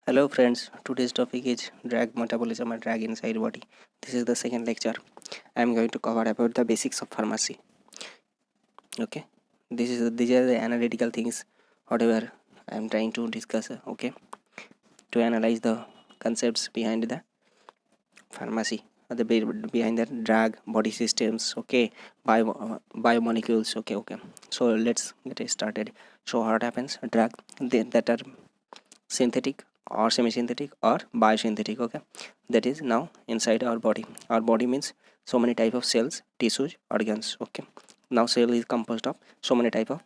Hello friends, today's topic is drug metabolism and drug inside body. This is the second lecture. I am going to cover about the basics of pharmacy. Okay, these are the analytical things, whatever I am trying to discuss. Okay, to analyze the concepts behind the pharmacy, behind the drug body systems. Okay, biomolecules. Okay. So let's get it started. So what happens? Drug that are synthetic or semi-synthetic or biosynthetic, okay, that is now inside our body means so many type of cells, tissues, organs, okay. Now cell is composed of so many type of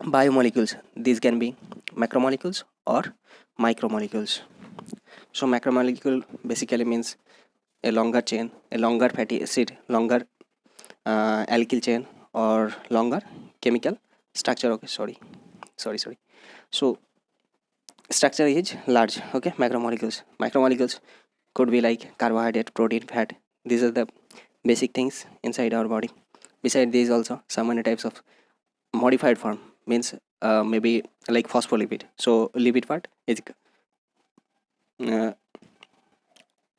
biomolecules. These can be macromolecules or micromolecules. So macromolecule basically means a longer chain, a longer fatty acid, longer alkyl chain, or longer chemical structure. Okay, sorry. So structure is large. Okay, macromolecules could be like carbohydrate, protein, fat. These are the basic things inside our body. Beside these also so many types of modified form means maybe like phospholipid. So lipid part is uh,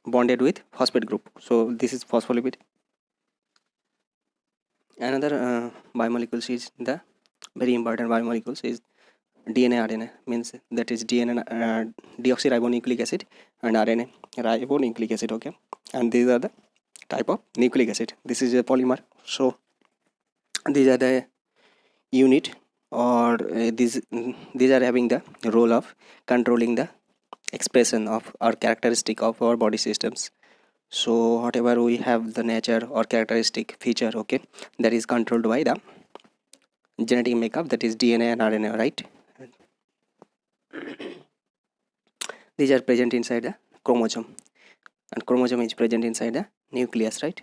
bonded with phosphate group, so this is phospholipid. Another biomolecules is the very important biomolecules is DNA, RNA means that is DNA, deoxyribonucleic acid, and RNA, ribonucleic acid. Okay, and these are the type of nucleic acid. This is a polymer. So these are the unit, or these are having the role of controlling the expression of or characteristic of our body systems. So whatever we have the nature or characteristic feature, okay, that is controlled by the genetic makeup, that is DNA and RNA, right? These are present inside the chromosome, and chromosome is present inside the nucleus, right?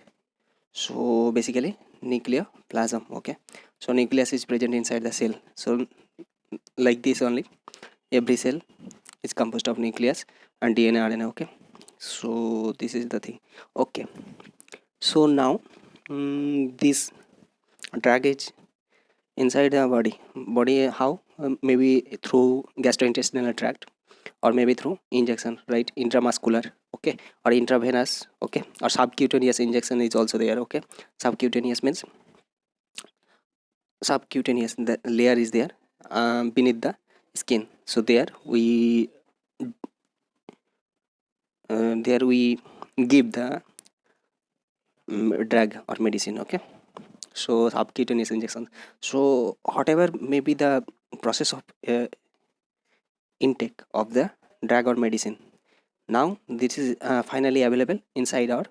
So basically nucleoplasm. Okay, so nucleus is present inside the cell. So like this only, every cell is composed of nucleus and DNA, RNA. Okay, so this is the thing. Okay, so now this drug is inside the body how? Maybe through gastrointestinal tract, or maybe through injection, right? Intramuscular, okay, or intravenous, okay, or subcutaneous injection is also there. Okay, subcutaneous means subcutaneous, the layer is there beneath the skin. So there we give the drug or medicine. Okay, so subcutaneous injection. So whatever may be the process of intake of the drug or medicine, now this is finally available inside our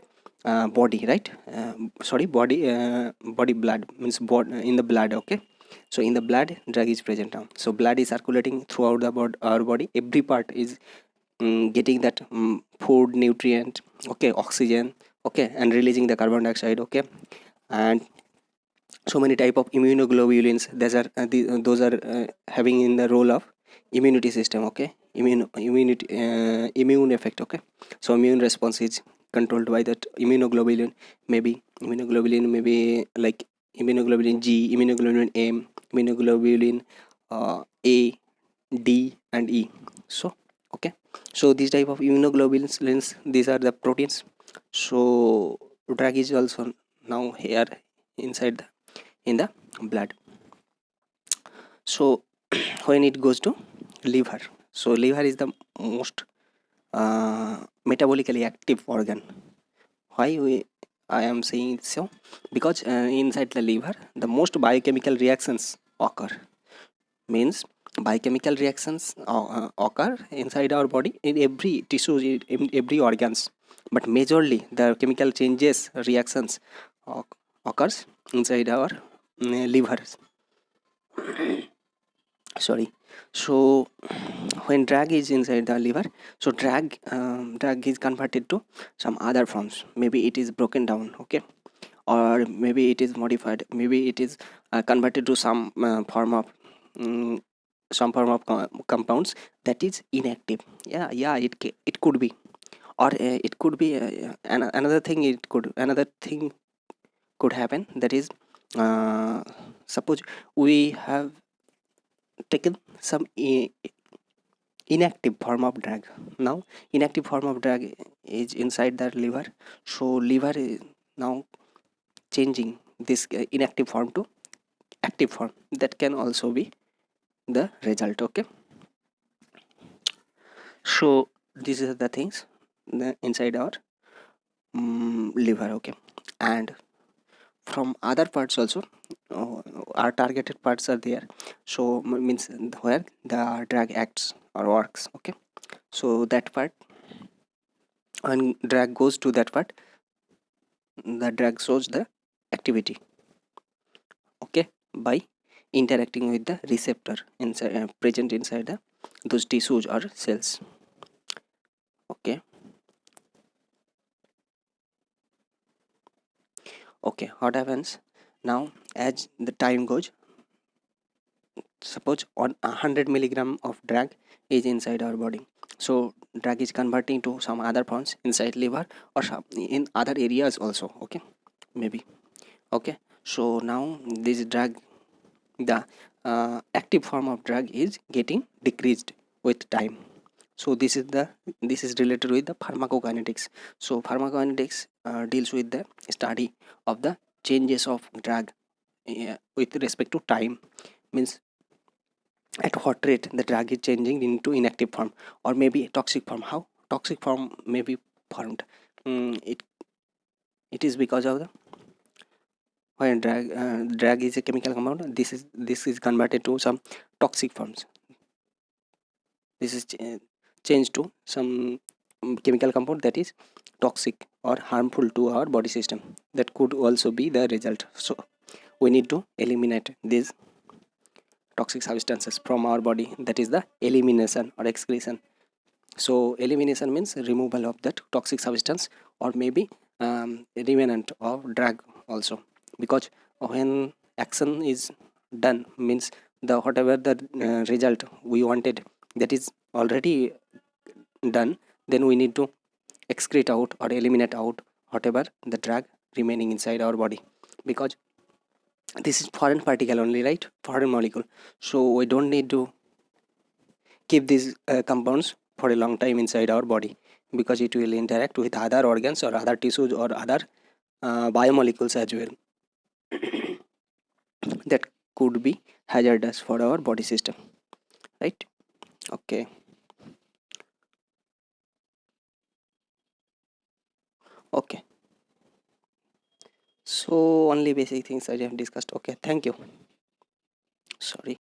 body, right? Sorry, body blood means in the blood. Okay, so in the blood drug is present now. So blood is circulating throughout our body. Every part is getting that food, nutrient, okay, oxygen, okay, and releasing the carbon dioxide. Okay, and so many type of immunoglobulins, those are having in the role of immunity system. Okay, immune effect. Okay, so immune response is controlled by that immunoglobulin. Maybe like immunoglobulin G, immunoglobulin M, immunoglobulin A, D, and E. So okay, so these type of immunoglobulins, these are the proteins. So drug is also now here inside in the blood. So when it goes to liver, so liver is the most metabolically active organ. Why I am saying so? Because inside the liver the most biochemical reactions occur. Means biochemical reactions occur inside our body, in every tissue, in every organs, but majorly the chemical changes reactions occurs inside our liver. Sorry. So when drug is inside the liver, so drug is converted to some other forms. Maybe it is broken down, okay, or maybe it is modified, maybe it is converted to um, some form of compounds that is inactive. Yeah, it could be, or it could be another thing. Another thing could happen, that is uh, suppose we have taken some inactive form of drug. Now inactive form of drug is inside the liver, so liver is now changing this inactive form to active form. That can also be the result. Okay, so these are the things inside our liver. Okay, and from other parts also, uh, our targeted parts are there. So means where the drug acts or works. Okay, so that part, when drug goes to that part, the drug shows the activity. Okay, by interacting with the receptor inside present inside the those tissues or cells. Okay, okay, what happens now as the time goes? Suppose on 100 milligram of drug is inside our body, so drug is converting to some other forms inside liver or some in other areas also. Okay, maybe. Okay, so now this drug, the active form of drug is getting decreased with time. So this is related with the pharmacokinetics. So pharmacokinetics deals with the study of the changes of drug with respect to time. Means at what rate the drug is changing into inactive form or maybe toxic form. How toxic form may be formed? It is because of the, when drug is a chemical compound, this is converted to some toxic forms. This is changed to some chemical compound that is toxic or harmful to our body system. That could also be the result. So we need to eliminate these toxic substances from our body. That is the elimination or excretion. So elimination means removal of that toxic substance or maybe remnant of drug also. Because when action is done, means the whatever the result we wanted, that is already done, then we need to excrete out or eliminate out whatever the drug remaining inside our body. Because this is foreign particle only, right? Foreign molecule. So we don't need to keep these compounds for a long time inside our body, because it will interact with other organs or other tissues or other biomolecules as well. That could be hazardous for our body system, right? Okay, okay, so only basic things I have discussed. Okay, thank you. Sorry.